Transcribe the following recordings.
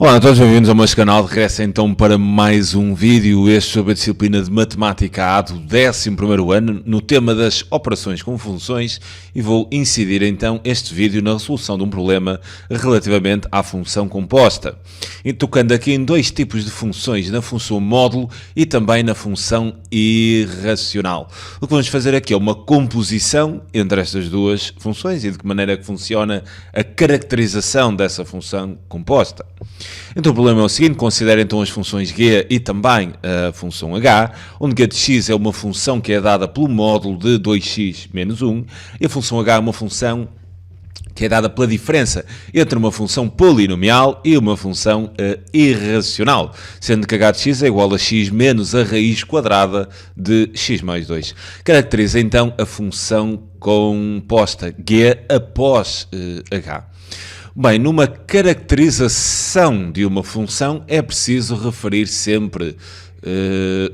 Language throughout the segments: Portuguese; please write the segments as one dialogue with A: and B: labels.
A: Olá a todos, bem-vindos ao meu canal. Regressa então para mais um vídeo, este sobre a disciplina de Matemática A do 11º ano, no tema das operações com funções, e vou incidir então este vídeo na resolução de um problema relativamente à função composta, e tocando aqui em dois tipos de funções, na função módulo e também na função irracional. O que vamos fazer aqui é uma composição entre estas duas funções e de que maneira que funciona a caracterização dessa função composta. Então o problema é o seguinte: considera então as funções g e também a função h, onde g de x é uma função que é dada pelo módulo de 2x menos 1 e a função h é uma função que é dada pela diferença entre uma função polinomial e uma função irracional, sendo que h de x é igual a x menos a raiz quadrada de x mais 2. Caracteriza então a função composta g após h. Bem, numa caracterização de uma função é preciso referir sempre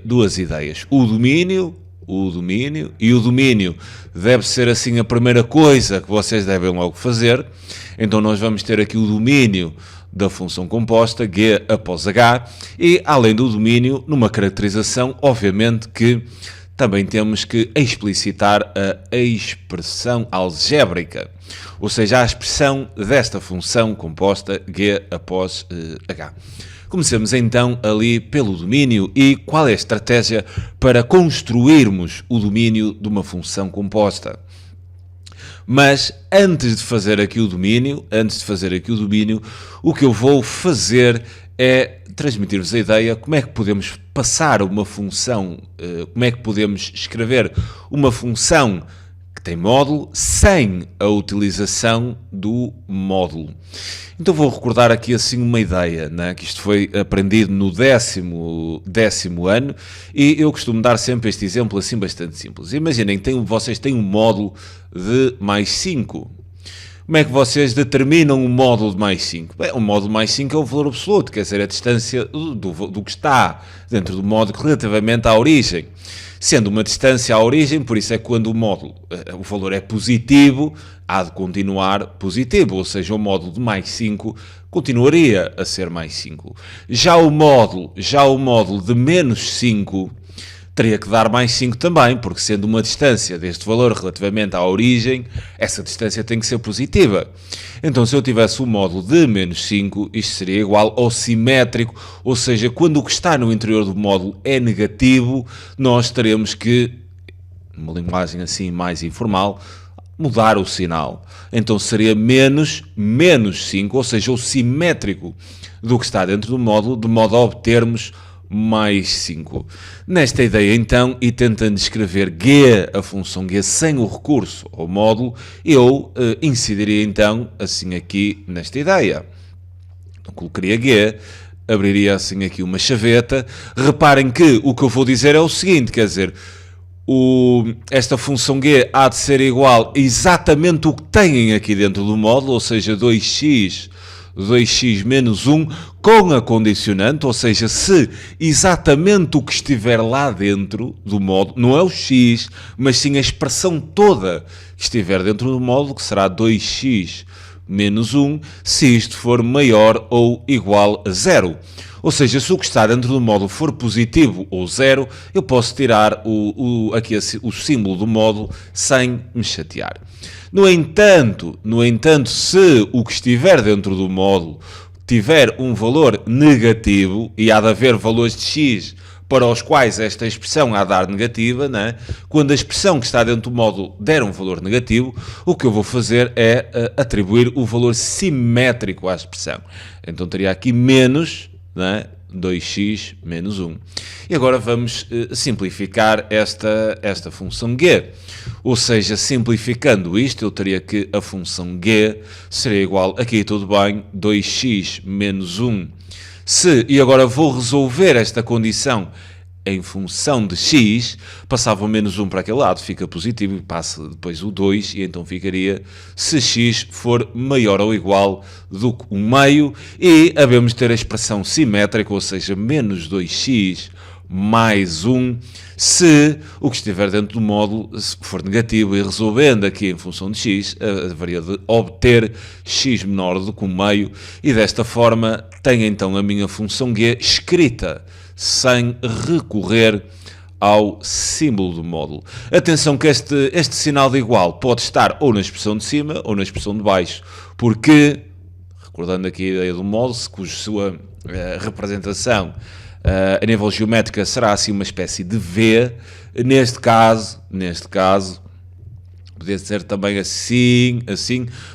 A: duas ideias. O domínio e o domínio deve ser assim a primeira coisa que vocês devem logo fazer. Então nós vamos ter aqui o domínio da função composta, g após h, e além do domínio, numa caracterização, obviamente que também temos que explicitar a expressão algébrica, ou seja, a expressão desta função composta g após h. Comecemos então ali pelo domínio e qual é a estratégia para construirmos o domínio de uma função composta. Mas antes de fazer aqui o domínio, o que eu vou fazer é transmitir-vos a ideia como é que podemos passar uma função, como é que podemos escrever uma função que tem módulo sem a utilização do módulo. Então vou recordar aqui assim uma ideia, né? Que isto foi aprendido no décimo ano e eu costumo dar sempre este exemplo assim bastante simples. Imaginem que vocês têm um módulo de mais 5. Como é que vocês determinam o módulo de mais 5? Bem, o módulo de mais 5 é o valor absoluto, quer dizer, a distância do que está dentro do módulo relativamente à origem. Sendo uma distância à origem, por isso é que quando o valor é positivo, há de continuar positivo, ou seja, o módulo de mais 5 continuaria a ser mais 5. Já o módulo de menos 5 teria que dar mais 5 também, porque sendo uma distância deste valor relativamente à origem, essa distância tem que ser positiva. Então, se eu tivesse o módulo de menos 5, isto seria igual ao simétrico, ou seja, quando o que está no interior do módulo é negativo, nós teremos que, numa linguagem assim mais informal, mudar o sinal. Então seria menos 5, ou seja, o simétrico do que está dentro do módulo, de modo a obtermos mais 5. Nesta ideia então, e tentando escrever g, a função g, sem o recurso ao módulo, eu incidiria então assim aqui nesta ideia. Então colocaria g, abriria assim aqui uma chaveta. Reparem que o que eu vou dizer é o seguinte, quer dizer, esta função g há de ser igual exatamente o que têm aqui dentro do módulo, ou seja, 2x menos 1, com a condicionante, ou seja, se exatamente o que estiver lá dentro do módulo, não é o x, mas sim a expressão toda que estiver dentro do módulo, que será 2x menos 1, se isto for maior ou igual a 0. Ou seja, se o que está dentro do módulo for positivo ou 0, eu posso tirar o símbolo do módulo sem me chatear. No entanto, se o que estiver dentro do módulo tiver um valor negativo, e há de haver valores de x para os quais esta expressão há de dar negativa, né? Quando a expressão que está dentro do módulo der um valor negativo, o que eu vou fazer é atribuir o valor simétrico à expressão. Então teria aqui menos, né? 2x menos 1. E agora vamos simplificar esta função g. Ou seja, simplificando isto, eu teria que a função g seria igual, aqui tudo bem, 2x menos 1. E agora vou resolver esta condição em função de x, passava o menos 1 para aquele lado, fica positivo, e passa depois o 2, e então ficaria se x for maior ou igual do que 1 meio, e havemos de ter a expressão simétrica, ou seja, menos 2x mais 1, se o que estiver dentro do módulo for negativo, e resolvendo aqui em função de x, haveria de obter x menor do que 1/2, e desta forma tenho então a minha função g escrita, sem recorrer ao símbolo do módulo. Atenção que este sinal de igual pode estar ou na expressão de cima ou na expressão de baixo, porque, recordando aqui a ideia do módulo, cuja sua representação a nível geométrico será assim uma espécie de V, neste caso, podia ser também assim,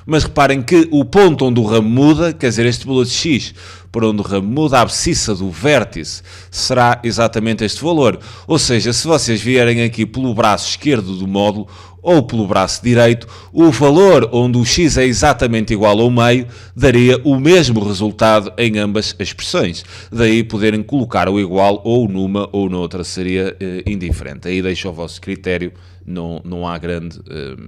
A: mas reparem que o ponto onde o ramo muda, quer dizer, este valor de x, para onde o ramo muda, a abscissa do vértice será exatamente este valor. Ou seja, se vocês vierem aqui pelo braço esquerdo do módulo ou pelo braço direito, o valor onde o x é exatamente igual ao meio daria o mesmo resultado em ambas as expressões. Daí poderem colocar o igual ou numa ou noutra, seria indiferente. Aí deixo ao vosso critério, não há grande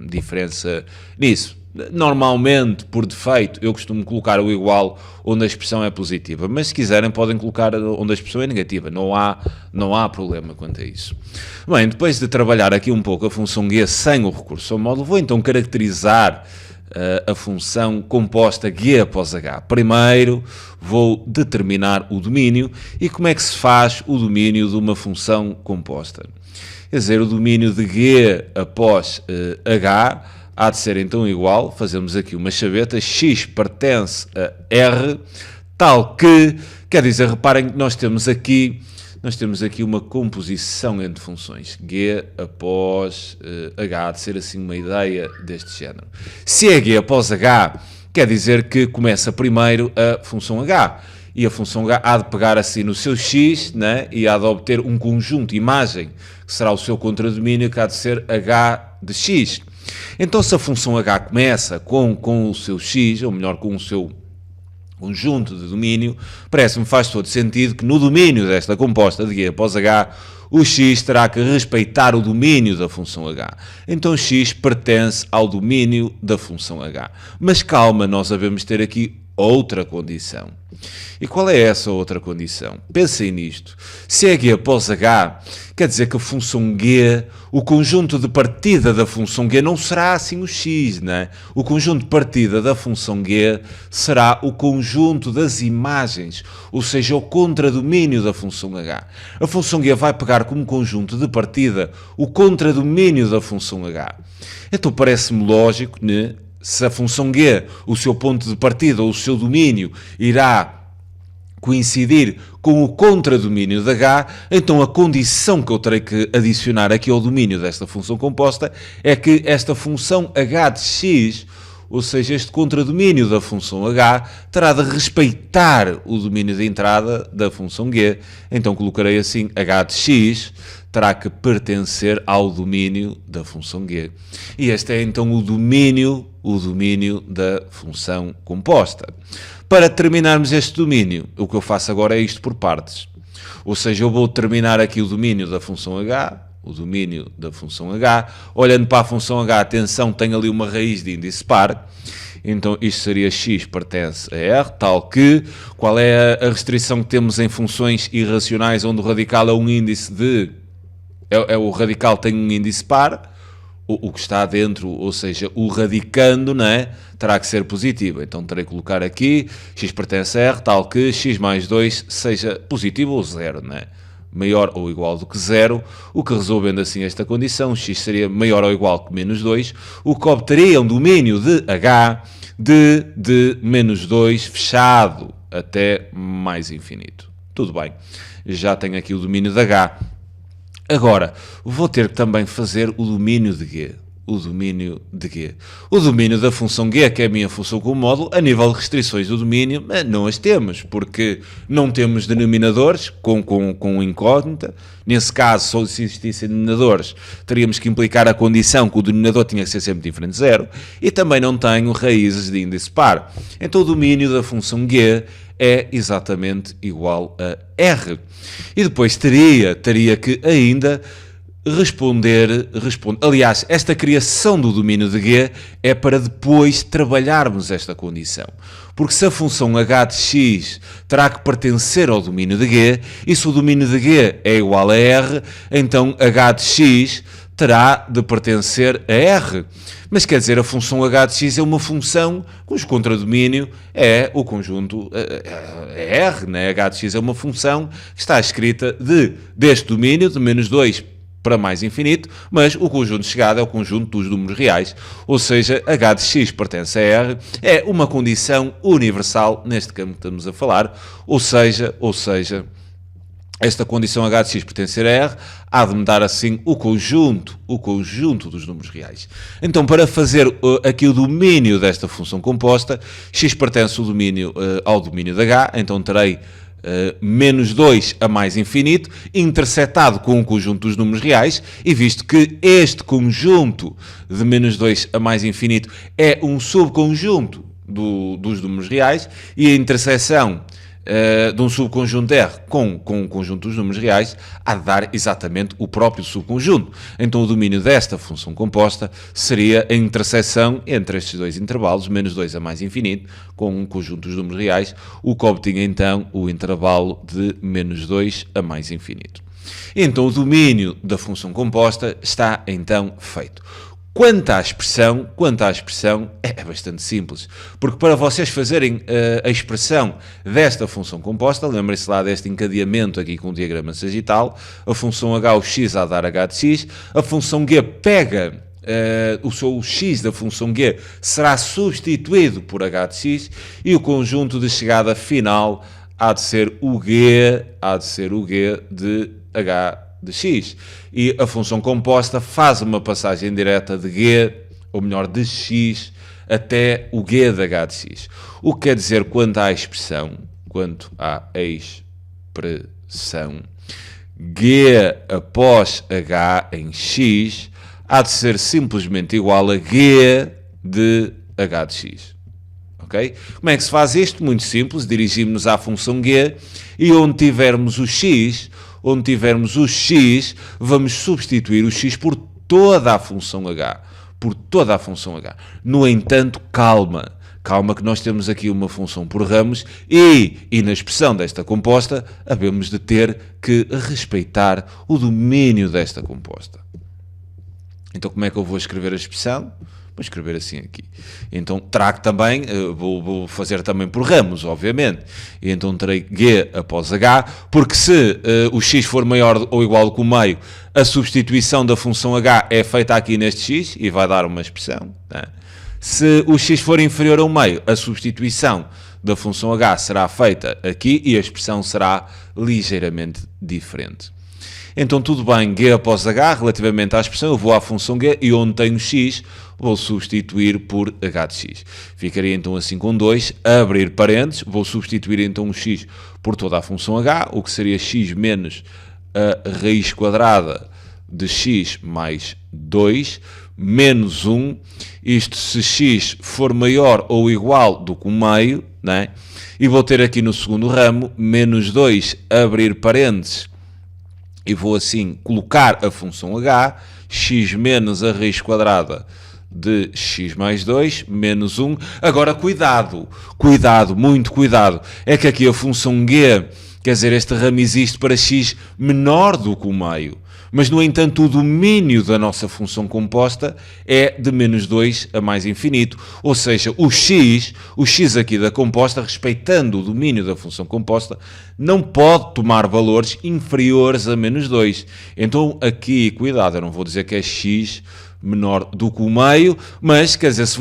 A: diferença nisso. Normalmente, por defeito, eu costumo colocar o igual onde a expressão é positiva, mas se quiserem podem colocar onde a expressão é negativa, não há problema quanto a isso. Bem, depois de trabalhar aqui um pouco a função g sem o recurso ao módulo, vou então caracterizar a função composta g após h. Primeiro vou determinar o domínio. E como é que se faz o domínio de uma função composta? Quer dizer, o domínio de g após h há de ser então igual, fazemos aqui uma chaveta, x pertence a r, tal que, quer dizer, reparem que nós temos aqui uma composição entre funções, g após h, há de ser assim uma ideia deste género. Se é g após h, quer dizer que começa primeiro a função h, e a função h há de pegar assim no seu x, né, e há de obter um conjunto de imagem, que será o seu contradomínio, que há de ser h de x. Então, se a função h começa com o seu x, ou melhor, com o seu conjunto de domínio, parece-me faz todo sentido que no domínio desta composta de g após h, o x terá que respeitar o domínio da função h. Então, x pertence ao domínio da função h. Mas calma, nós devemos ter aqui outra condição. E qual é essa outra condição? Pensem nisto. Se é g após h, quer dizer que a função g, o conjunto de partida da função g não será assim o x, não é? O conjunto de partida da função g será o conjunto das imagens, ou seja, o contradomínio da função h. A função g vai pegar como conjunto de partida o contradomínio da função h. Então parece-me lógico, né? Se a função g, o seu ponto de partida ou o seu domínio, irá coincidir com o contradomínio de h, então a condição que eu terei que adicionar aqui ao domínio desta função composta é que esta função h de x, ou seja, este contradomínio da função h, terá de respeitar o domínio de entrada da função g. Então colocarei assim, h de x terá que pertencer ao domínio da função g. E este é então o domínio da função composta. Para terminarmos este domínio, o que eu faço agora é isto por partes. Ou seja, eu vou determinar aqui o domínio da função h, olhando para a função h, atenção, tem ali uma raiz de índice par, então isto seria x pertence a r, tal que, qual é a restrição que temos em funções irracionais, onde o radical é um índice de, o radical tem um índice par, o que está dentro, ou seja, o radicando, não é? Terá que ser positivo. Então terei que colocar aqui, x pertence a r, tal que x mais 2 seja positivo ou zero, não é? Maior ou igual do que zero, o que resolvendo assim esta condição, x seria maior ou igual que menos 2, o que obteria um domínio de h de menos 2 fechado até mais infinito. Tudo bem, já tenho aqui o domínio de h. Agora, vou ter que também fazer o domínio de g. O domínio da função g, que é a minha função com o módulo, a nível de restrições do domínio, não as temos, porque não temos denominadores com incógnita. Nesse caso, se existissem denominadores, teríamos que implicar a condição que o denominador tinha que ser sempre diferente de zero, e também não tenho raízes de índice par. Então o domínio da função g é exatamente igual a r. E depois teria que ainda Aliás, esta criação do domínio de G é para depois trabalharmos esta condição. Porque se a função h de x terá que pertencer ao domínio de G, e se o domínio de G é igual a R, então h de x terá de pertencer a R. Mas quer dizer, a função h de x é uma função cujo contradomínio é o conjunto é R, né? H de x é uma função que está escrita deste domínio, de menos 2 para mais infinito, mas o conjunto de chegada é o conjunto dos números reais, ou seja, h de x pertence a R, é uma condição universal neste campo que estamos a falar, ou seja, esta condição h de x pertencer a R há de me dar assim o conjunto dos números reais. Então, para fazer aqui o domínio desta função composta, x pertence ao domínio de h, então terei menos 2 a mais infinito, interceptado com o conjunto dos números reais, e visto que este conjunto de menos 2 a mais infinito é um subconjunto dos números reais, e a interseção de um subconjunto R com o conjunto dos números reais há de dar exatamente o próprio subconjunto. Então o domínio desta função composta seria a interseção entre estes dois intervalos, menos 2 a mais infinito, com o conjunto dos números reais, o que obtinha então o intervalo de menos 2 a mais infinito. Então o domínio da função composta está então feito. Quanto à expressão é bastante simples, porque para vocês fazerem a expressão desta função composta, lembrem-se lá deste encadeamento aqui com o diagrama sagital, a função h, o x, a dar h de x, a função g pega o x da função g será substituído por h de x e o conjunto de chegada final há de ser o g de h de x. E a função composta faz uma passagem direta de g, ou melhor, de x, até o g de h de x. O que quer dizer, quanto à expressão, g após h em x há de ser simplesmente igual a g de h de x. Okay? Como é que se faz isto? Muito simples, dirigimos-nos à função g e onde tivermos o x, vamos substituir o x por toda a função h. No entanto, calma que nós temos aqui uma função por ramos e na expressão desta composta havemos de ter que respeitar o domínio desta composta. Então como é que eu vou escrever a expressão? Vou escrever assim aqui. Então trago também, vou fazer também por ramos, obviamente. E então terei g após h, porque se o x for maior ou igual que o meio, a substituição da função h é feita aqui neste x e vai dar uma expressão. Né? Se o x for inferior ao meio, a substituição da função h será feita aqui e a expressão será ligeiramente diferente. Então tudo bem, g após h, relativamente à expressão, eu vou à função g e onde tenho x, vou substituir por h de x. Ficaria então assim com 2, abrir parênteses, vou substituir então o x por toda a função h, o que seria x menos a raiz quadrada de x mais 2, menos 1, isto se x for maior ou igual do que o meio, né? E vou ter aqui no segundo ramo, menos 2, abrir parênteses, e vou assim colocar a função h, x menos a raiz quadrada de x mais 2, menos 1. Agora cuidado, muito cuidado, é que aqui a função g, quer dizer, este ramo existe para x menor do que o meio. Mas, no entanto, o domínio da nossa função composta é de menos 2 a mais infinito, ou seja, o x aqui da composta, respeitando o domínio da função composta, não pode tomar valores inferiores a menos 2. Então, aqui, cuidado, eu não vou dizer que é x menor do que o meio, mas, quer dizer, se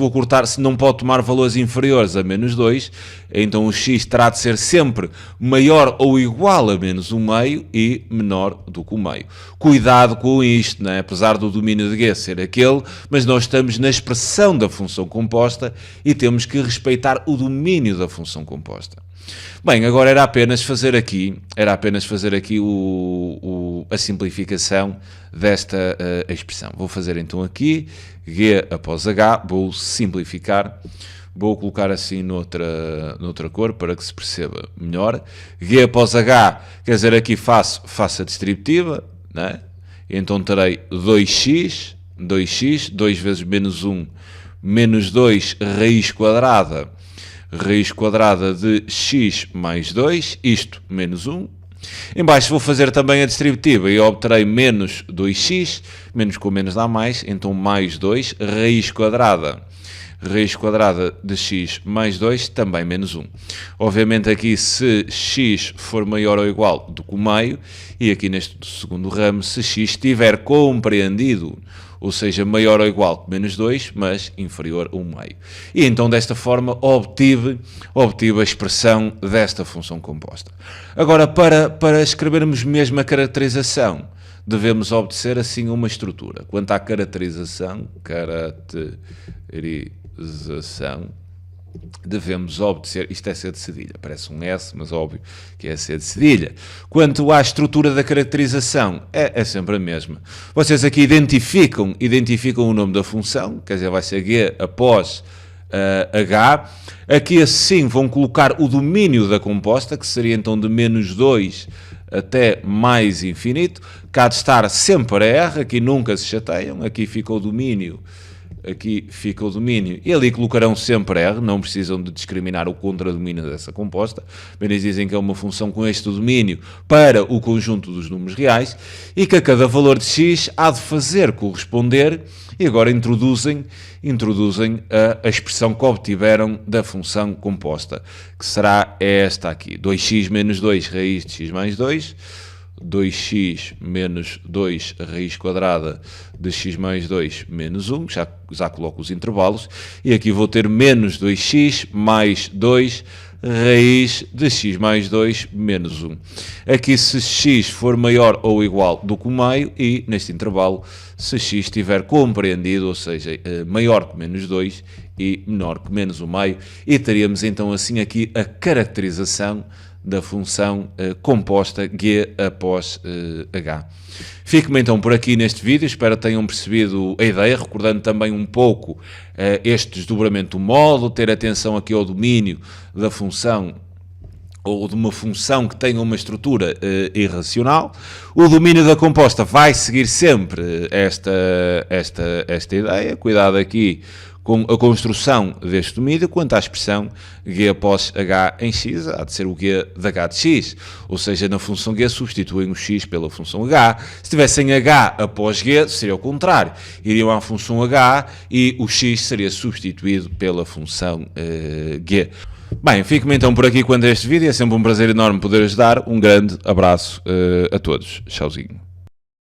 A: não pode tomar valores inferiores a menos 2, então o x terá de ser sempre maior ou igual a menos 1 meio e menor do que o meio. Cuidado com isto, né? Apesar do domínio de g ser aquele, mas nós estamos na expressão da função composta e temos que respeitar o domínio da função composta. Bem, agora era apenas fazer aqui a simplificação desta expressão. Vou fazer então aqui, g após h, vou simplificar, vou colocar assim noutra cor para que se perceba melhor. G após h, quer dizer, aqui faço a distributiva, né? Então terei 2x, 2 vezes menos 1, menos 2 raiz quadrada de x mais 2, isto menos 1. Em baixo vou fazer também a distributiva e obterei menos 2x, menos com menos dá mais, então mais 2, raiz quadrada de x mais 2, também menos 1. Obviamente aqui se x for maior ou igual do que o meio, e aqui neste segundo ramo, se x estiver compreendido, ou seja, maior ou igual que menos 2, mas inferior a 1 meio. E então desta forma obtive a expressão desta função composta. Agora, para escrevermos mesmo a caracterização, devemos obedecer assim uma estrutura. Quanto à caracterização, devemos obedecer, isto é C de cedilha, parece um S, mas óbvio que é C de cedilha. Quanto à estrutura da caracterização, é sempre a mesma. Vocês aqui identificam o nome da função, quer dizer, vai ser G após H. Aqui assim vão colocar o domínio da composta, que seria então de menos 2 até mais infinito. Cá de estar sempre a R, aqui nunca se chateiam, aqui fica o domínio e ali colocarão sempre R, não precisam de discriminar o contradomínio dessa composta, eles dizem que é uma função com este domínio para o conjunto dos números reais e que a cada valor de x há de fazer corresponder, e agora introduzem a expressão que obtiveram da função composta, que será esta aqui, 2x menos 2 raiz de x mais 2, 2x menos 2 raiz quadrada de x mais 2 menos 1, já coloco os intervalos, e aqui vou ter menos 2x mais 2 raiz de x mais 2 menos 1. Aqui se x for maior ou igual do que o meio, e neste intervalo se x estiver compreendido, ou seja, maior que menos 2 e menor que menos o meio, e teríamos então assim aqui a caracterização da função composta G após H. Fico-me então por aqui neste vídeo, espero que tenham percebido a ideia, recordando também um pouco este desdobramento do módulo, ter atenção aqui ao domínio da função ou de uma função que tenha uma estrutura irracional. O domínio da composta vai seguir sempre esta ideia, cuidado aqui com a construção deste domínio. Quanto à expressão G após H em x, há de ser o G de H de x, ou seja, na função G substituem o x pela função H. Se tivessem H após G, seria o contrário, iriam à função H e o x seria substituído pela função G. Bem, fico-me então por aqui quanto a este vídeo, é sempre um prazer enorme poder ajudar, um grande abraço a todos, tchauzinho.